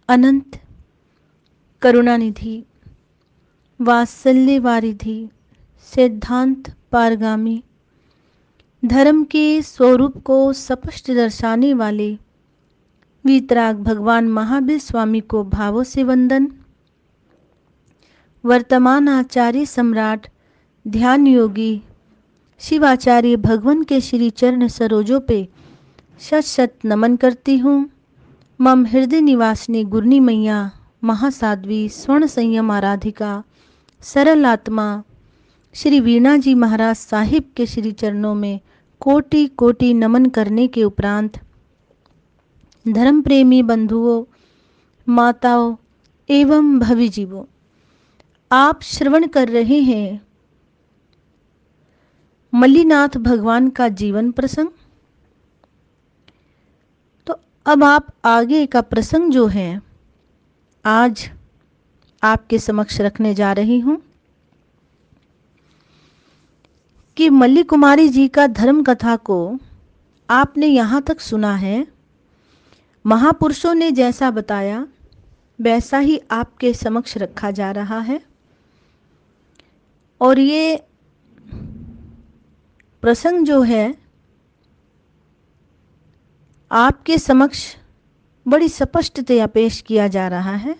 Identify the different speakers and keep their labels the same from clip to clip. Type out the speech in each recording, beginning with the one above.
Speaker 1: अनंत करुणानिधि, वात्सल्य वारिधि, सिद्धांत पारगामी, धर्म के स्वरूप को स्पष्ट दर्शाने वाले वीतराग भगवान महावीर स्वामी को भावों से वंदन। वर्तमान आचार्य सम्राट ध्यान योगी शिवाचार्य भगवान के श्री चरण सरोजों पे शत शत नमन करती हूँ। मम हृदय निवासिनी गुरनी मैया महासाध्वी स्वर्ण संयम आराधिका सरल आत्मा श्री वीणा जी महाराज साहिब के श्री चरणों में कोटि कोटि नमन करने के उपरांत धर्म प्रेमी बंधुओं, माताओं एवं भवि जीवों, आप श्रवण कर रहे हैं मल्लीनाथ भगवान का जीवन प्रसंग। तो अब आप आगे का प्रसंग जो है आज आपके समक्ष रखने जा रही हूं कि मल्ली कुमारी जी का धर्म कथा को आपने यहाँ तक सुना है। महापुरुषों ने जैसा बताया वैसा ही आपके समक्ष रखा जा रहा है और ये प्रसंग जो है आपके समक्ष बड़ी स्पष्टतया पेश किया जा रहा है।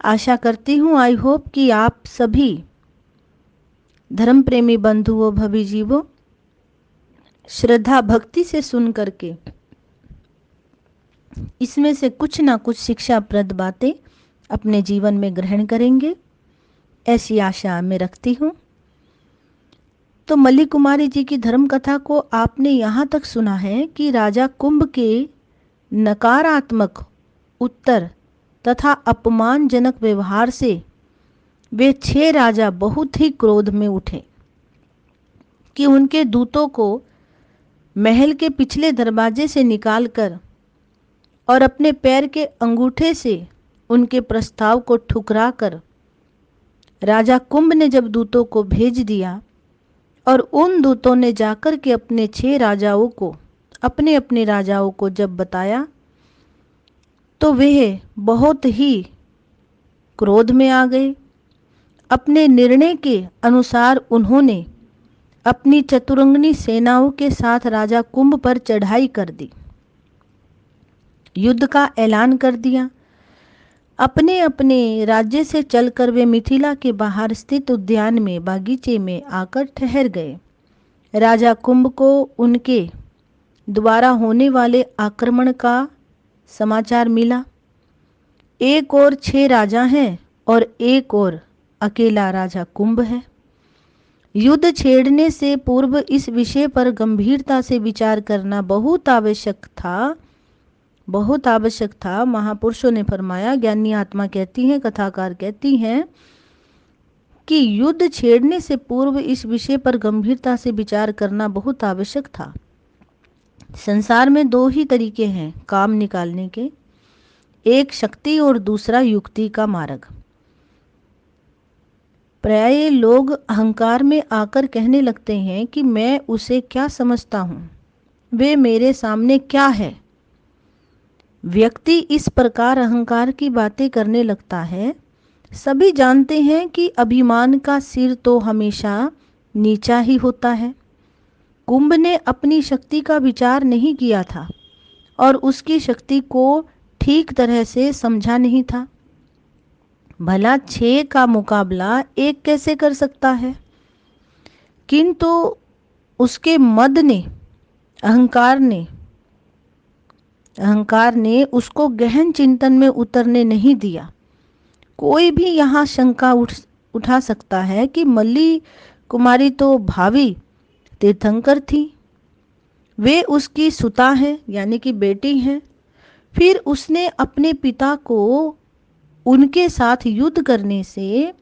Speaker 1: आशा करती हूँ, आई होप कि आप सभी धर्म प्रेमी बंधुओं भवि जीवों श्रद्धा भक्ति से सुन करके इसमें से कुछ ना कुछ शिक्षाप्रद बातें अपने जीवन में ग्रहण करेंगे, ऐसी आशा मैं रखती हूँ। तो मल्ली कुमारी जी की धर्म कथा को आपने यहाँ तक सुना है कि राजा कुंभ के नकारात्मक उत्तर तथा अपमानजनक व्यवहार से वे 6 राजा बहुत ही क्रोध में उठे कि उनके दूतों को महल के पिछले दरवाजे से निकालकर और अपने पैर के अंगूठे से उनके प्रस्ताव को ठुकरा कर राजा कुंभ ने जब दूतों को भेज दिया और उन दूतों ने जाकर के अपने 6 राजाओं को अपने अपने राजाओं को जब बताया तो वे बहुत ही क्रोध में आ गए। अपने निर्णय के अनुसार उन्होंने अपनी चतुरंगनी सेनाओं के साथ राजा कुंभ पर चढ़ाई कर दी, युद्ध का ऐलान कर दिया। अपने अपने राज्य से चलकर वे मिथिला के बाहर स्थित उद्यान में बागीचे में आकर ठहर गए। राजा कुंभ को उनके द्वारा होने वाले आक्रमण का समाचार मिला। एक और 6 राजा हैं और एक और अकेला राजा कुंभ है। युद्ध छेड़ने से पूर्व इस विषय पर गंभीरता से विचार करना बहुत आवश्यक था, बहुत आवश्यक था। महापुरुषों ने फरमाया, ज्ञानी आत्मा कहती हैं, कथाकार कहती हैं कि युद्ध छेड़ने से पूर्व इस विषय पर गंभीरता से विचार करना बहुत आवश्यक था। संसार में 2 ही तरीके हैं काम निकालने के, एक शक्ति और दूसरा युक्ति का मार्ग। प्राय लोग अहंकार में आकर कहने लगते हैं कि मैं उसे क्या समझता हूँ, वे मेरे सामने क्या है। व्यक्ति इस प्रकार अहंकार की बातें करने लगता है। सभी जानते हैं कि अभिमान का सिर तो हमेशा नीचा ही होता है। कुंभ ने अपनी शक्ति का विचार नहीं किया था और उसकी शक्ति को ठीक तरह से समझा नहीं था। भला 6 का मुकाबला 1 कैसे कर सकता है? किंतु उसके मद ने, अहंकार ने उसको गहन चिंतन में उतरने नहीं दिया। कोई भी यहाँ शंका उठा सकता है कि मल्ली कुमारी तो भावी तीर्थंकर थी, वे उसकी सुता हैं यानी कि बेटी हैं, फिर उसने अपने पिता को उनके साथ युद्ध करने से,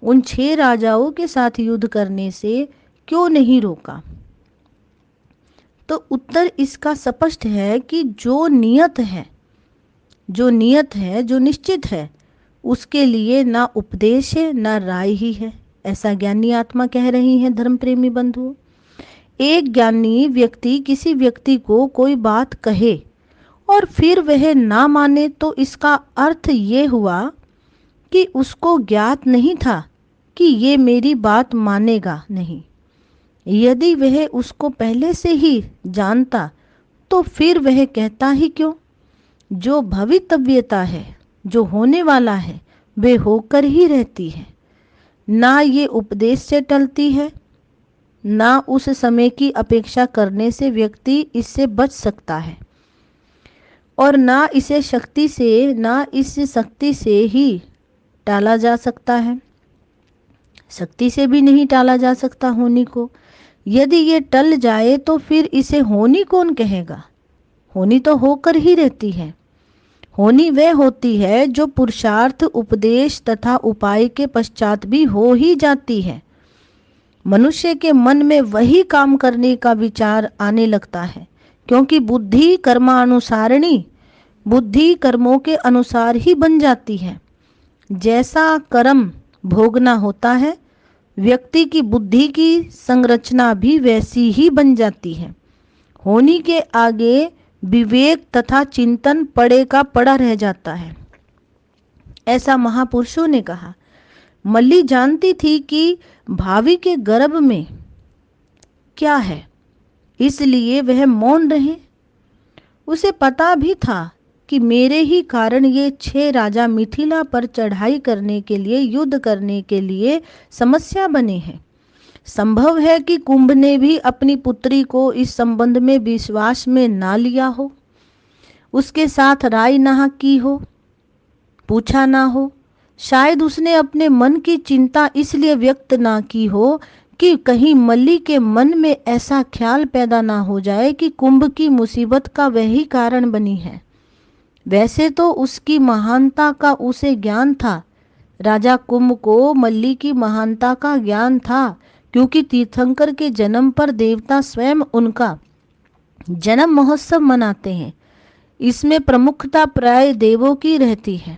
Speaker 1: उन 6 राजाओं के साथ युद्ध करने से क्यों नहीं रोका? तो उत्तर इसका स्पष्ट है कि जो नियत है, जो निश्चित है, उसके लिए ना उपदेश है ना राय ही है, ऐसा ज्ञानी आत्मा कह रही है। धर्म प्रेमी बंधुओं, एक ज्ञानी व्यक्ति किसी व्यक्ति को कोई बात कहे और फिर वह ना माने तो इसका अर्थ ये हुआ कि उसको ज्ञात नहीं था कि ये मेरी बात मानेगा नहीं। यदि वह उसको पहले से ही जानता तो फिर वह कहता ही क्यों? जो भवितव्यता है, जो होने वाला है, वे होकर ही रहती है। ना ये उपदेश से टलती है, ना उस समय की अपेक्षा करने से व्यक्ति इससे बच सकता है, और ना इस शक्ति से ही टाला जा सकता है। शक्ति से भी नहीं टाला जा सकता होनी को। यदि ये टल जाए तो फिर इसे होनी कौन कहेगा? होनी तो होकर ही रहती है। होनी वह होती है जो पुरुषार्थ, उपदेश तथा उपाय के पश्चात भी हो ही जाती है। मनुष्य के मन में वही काम करने का विचार आने लगता है, क्योंकि बुद्धि कर्मानुसारिणी, बुद्धि कर्मों के अनुसार ही बन जाती है। जैसा कर्म भोगना होता है, व्यक्ति की बुद्धि की संरचना भी वैसी ही बन जाती है। होनी के आगे विवेक तथा चिंतन पड़े का पड़ा रह जाता है, ऐसा महापुरुषों ने कहा। मल्ली जानती थी कि भावी के गर्भ में क्या है, इसलिए वह मौन रहे। उसे पता भी था कि मेरे ही कारण ये 6 राजा मिथिला पर चढ़ाई करने के लिए, युद्ध करने के लिए समस्या बने हैं। संभव है कि कुंभ ने भी अपनी पुत्री को इस संबंध में विश्वास में ना लिया हो, उसके साथ राय ना की हो, पूछा ना हो। शायद उसने अपने मन की चिंता इसलिए व्यक्त ना की हो कि कहीं मल्ली के मन में ऐसा ख्याल पैदा ना हो जाए कि कुंभ की मुसीबत का वही कारण बनी है। वैसे तो उसकी महानता का उसे ज्ञान था। राजा कुंभ को मल्ली की महानता का ज्ञान था, क्योंकि तीर्थंकर के जन्म पर देवता स्वयं उनका जन्म महोत्सव मनाते हैं। इसमें प्रमुखता प्राय देवों की रहती है।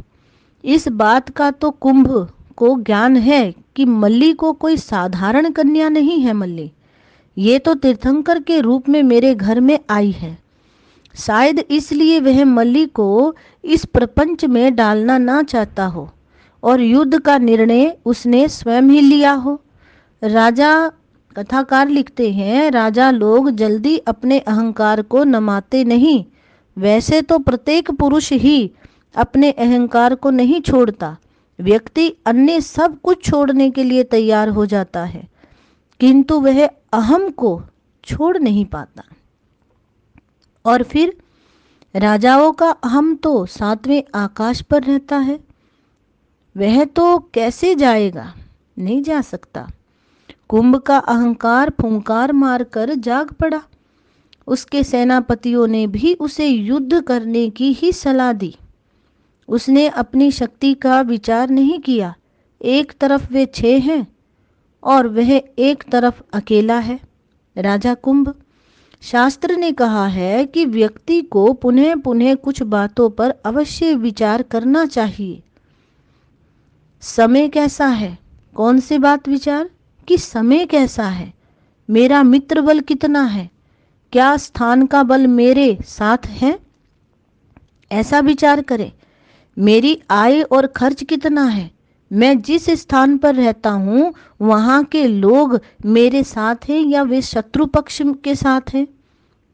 Speaker 1: इस बात का तो कुंभ को ज्ञान है कि मल्ली को कोई साधारण कन्या नहीं है। मल्ली ये तो तीर्थंकर के रूप में मेरे घर में आई है। शायद इसलिए वह मल्ली को इस प्रपंच में डालना ना चाहता हो और युद्ध का निर्णय उसने स्वयं ही लिया हो। राजा, कथाकार लिखते हैं, राजा लोग जल्दी अपने अहंकार को नमाते नहीं। वैसे तो प्रत्येक पुरुष ही अपने अहंकार को नहीं छोड़ता। व्यक्ति अन्य सब कुछ छोड़ने के लिए तैयार हो जाता है, किंतु वह अहम को छोड़ नहीं पाता। और फिर राजाओं का अहम तो 7वें आकाश पर रहता है। वह तो कैसे जाएगा? नहीं जा सकता। कुंभ का अहंकार फुंकार मारकर जाग पड़ा। उसके सेनापतियों ने भी उसे युद्ध करने की ही सलाह दी। उसने अपनी शक्ति का विचार नहीं किया। एक तरफ वे 6 हैं और वह एक तरफ अकेला है, राजा कुंभ। शास्त्र ने कहा है कि व्यक्ति को पुनः पुनः कुछ बातों पर अवश्य विचार करना चाहिए। समय कैसा है? कौन सी बात विचार? कि समय कैसा है, मेरा मित्र बल कितना है, क्या स्थान का बल मेरे साथ है, ऐसा विचार करें। मेरी आय और खर्च कितना है, मैं जिस स्थान पर रहता हूँ वहाँ के लोग मेरे साथ हैं या वे शत्रु पक्ष के साथ हैं,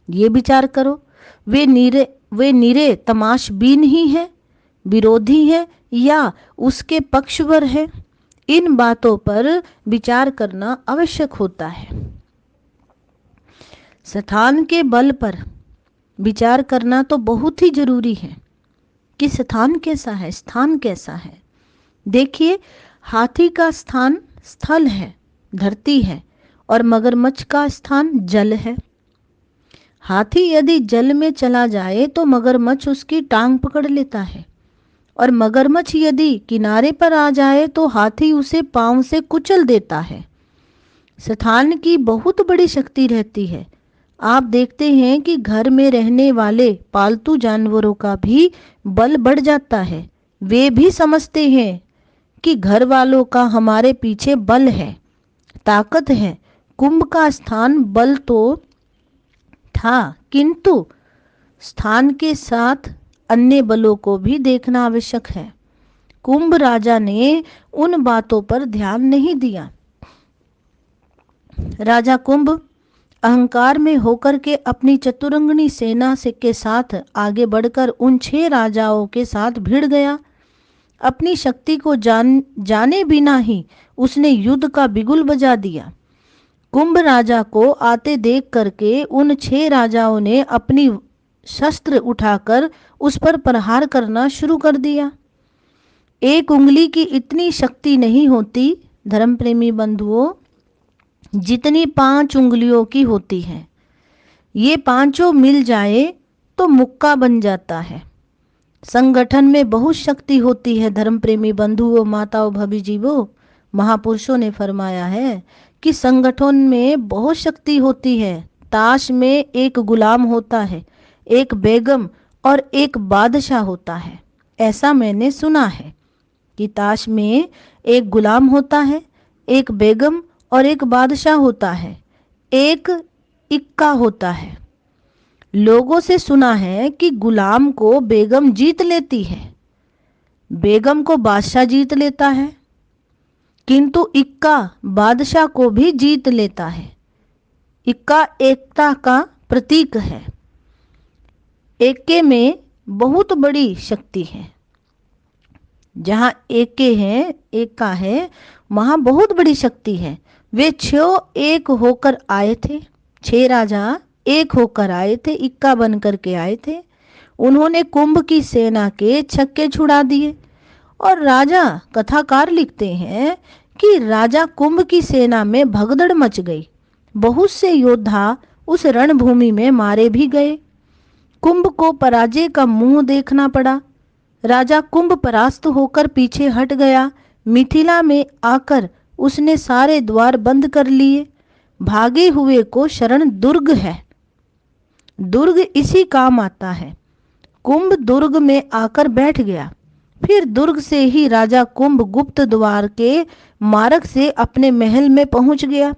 Speaker 1: ये विचार करो। वे निरे तमाशबीन ही हैं, विरोधी हैं या उसके पक्षवर हैं। इन बातों पर विचार करना आवश्यक होता है। स्थान के बल पर विचार करना तो बहुत ही जरूरी है कि स्थान कैसा है, स्थान कैसा है। देखिए, हाथी का स्थान स्थल है, धरती है, और मगरमच्छ का स्थान जल है। हाथी यदि जल में चला जाए तो मगरमच्छ उसकी टांग पकड़ लेता है, और मगरमच्छ यदि किनारे पर आ जाए तो हाथी उसे पांव से कुचल देता है। स्थान की बहुत बड़ी शक्ति रहती है। आप देखते हैं कि घर में रहने वाले पालतू जानवरों का भी बल बढ़ जाता है। वे भी समझते हैं कि घर वालों का हमारे पीछे बल है, ताकत है। कुंभ का स्थान बल तो था, किंतु स्थान के साथ अन्य बलों को भी देखना आवश्यक है। कुंभ राजा ने उन बातों पर ध्यान नहीं दिया। राजा कुंभ अहंकार में होकर के अपनी चतुरंगनी सेना से के साथ आगे बढ़कर उन 6 राजाओं के साथ भिड़ गया। अपनी शक्ति को जाने बिना ही उसने युद्ध का बिगुल बजा दिया। कुंभ राजा को आते देख करके उन 6 राजाओं ने अपनी शस्त्र उठाकर उस पर प्रहार करना शुरू कर दिया। एक उंगली की इतनी शक्ति नहीं होती धर्म प्रेमी बंधुओं, जितनी 5 उंगलियों की होती है। ये पांचों मिल जाए तो मुक्का बन जाता है। संगठन में बहुत शक्ति होती है धर्म प्रेमी बंधुओं, माताओं, भभी जीवों। महापुरुषों ने फरमाया है कि संगठन में बहुत शक्ति होती है। ताश में एक गुलाम होता है, एक बेगम और एक बादशाह होता है। ऐसा मैंने सुना है कि ताश में एक गुलाम होता है, एक बेगम और एक बादशाह होता है, एक इक्का होता है। लोगों से सुना है कि गुलाम को बेगम जीत लेती है, बेगम को बादशाह जीत लेता है, किंतु इक्का बादशाह को भी जीत लेता है। इक्का एकता का प्रतीक है। एके में बहुत बड़ी शक्ति है। जहाँ एके है, एका है, वहाँ बहुत बड़ी शक्ति है। वे 6 एक होकर आए थे। 6 राजा एक होकर आए थे, इक्का बन करके आए थे। उन्होंने कुंभ की सेना के छक्के छुड़ा दिए। और राजा कथाकार लिखते हैं कि राजा कुंभ की सेना में भगदड़ मच गई। बहुत से योद्धा उस रणभूमि में मारे भी गए। कुंभ को पराजय का मुंह देखना पड़ा। राजा कुंभ परास्त होकर पीछे हट गया। मिथिला में आकर उसने सारे द्वार बंद कर लिए। भागे हुए को शरण दुर्ग है। दुर्ग इसी काम आता है। कुंभ दुर्ग में आकर बैठ गया। फिर दुर्ग से ही राजा कुंभ गुप्त द्वार के मार्ग से अपने महल में पहुंच गया।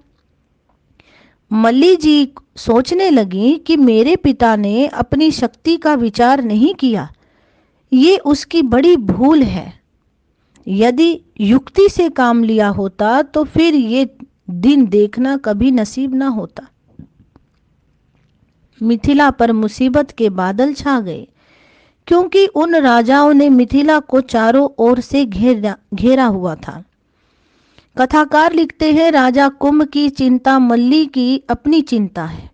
Speaker 1: मल्ली जी सोचने लगी कि मेरे पिता ने अपनी शक्ति का विचार नहीं किया, ये उसकी बड़ी भूल है। यदि युक्ति से काम लिया होता तो फिर ये दिन देखना कभी नसीब ना होता। मिथिला पर मुसीबत के बादल छा गए, क्योंकि उन राजाओं ने मिथिला को चारों ओर से घेरा हुआ था। कथाकार लिखते हैं, राजा कुंभ की चिंता मल्ली की अपनी चिंता है।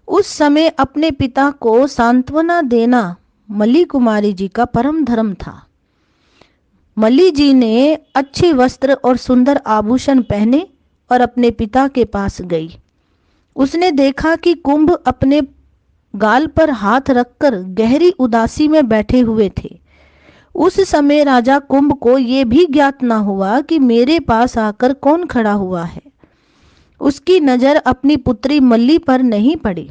Speaker 1: उस समय अपने पिता को सांत्वना देना मल्ली कुमारी जी का परम धर्म था। मल्ली जी ने अच्छे वस्त्र और सुंदर आभूषण पहने और अपने पिता के पास गई। उसने देखा कि कुंभ अपने गाल पर हाथ रखकर गहरी उदासी में बैठे हुए थे। उस समय राजा कुंभ को यह भी ज्ञात न हुआ कि मेरे पास आकर कौन खड़ा हुआ है। उसकी नजर अपनी पुत्री मल्ली पर नहीं पड़ी।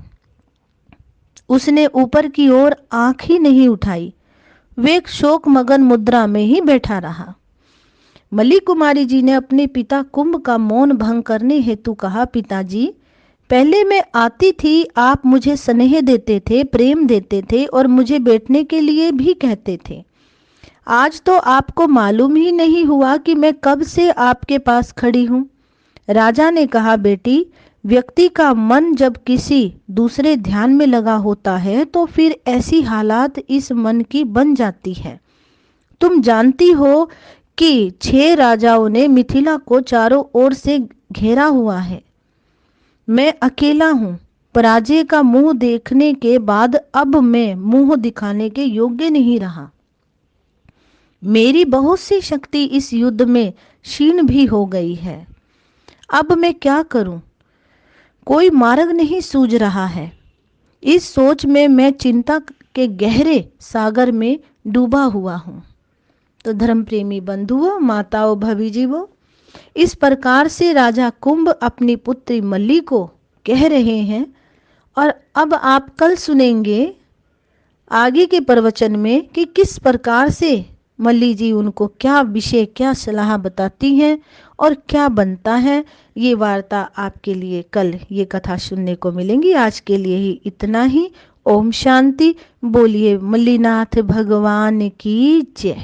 Speaker 1: उसने ऊपर की ओर आंख ही नहीं उठाई। वे शोक मगन मुद्रा में ही बैठा रहा। मल्ली कुमारी जी ने अपने पिता कुंभ का मौन भंग करने हेतु कहा, पिताजी, पहले मैं आती थी, आप मुझे स्नेह देते थे, प्रेम देते थे और मुझे बैठने के लिए भी कहते थे। आज तो आपको मालूम ही नहीं हुआ कि मैं कब से आपके पास खड़ी हूँ। राजा ने कहा, बेटी, व्यक्ति का मन जब किसी दूसरे ध्यान में लगा होता है तो फिर ऐसी हालात इस मन की बन जाती है। तुम जानती हो कि 6 राजाओं ने मिथिला को चारों ओर से घेरा हुआ है। मैं अकेला हूँ। पराजय का मुंह देखने के बाद अब मैं मुंह दिखाने के योग्य नहीं रहा। मेरी बहुत सी शक्ति इस युद्ध में क्षीण भी हो गई है। अब मैं क्या करूं? कोई मार्ग नहीं सूझ रहा है। इस सोच में मैं चिंता के गहरे सागर में डूबा हुआ हूं। तो धर्म प्रेमी बंधुओं, माताओं, भवी जीवों, इस प्रकार से राजा कुंभ अपनी पुत्री मल्ली को कह रहे हैं। और अब आप कल सुनेंगे आगे के प्रवचन में कि किस प्रकार से मल्ली जी उनको क्या विषय, क्या सलाह बताती हैं और क्या बनता है। ये वार्ता आपके लिए कल ये कथा सुनने को मिलेंगी। आज के लिए ही इतना ही। ओम शांति। बोलिए मल्लीनाथ भगवान की जय।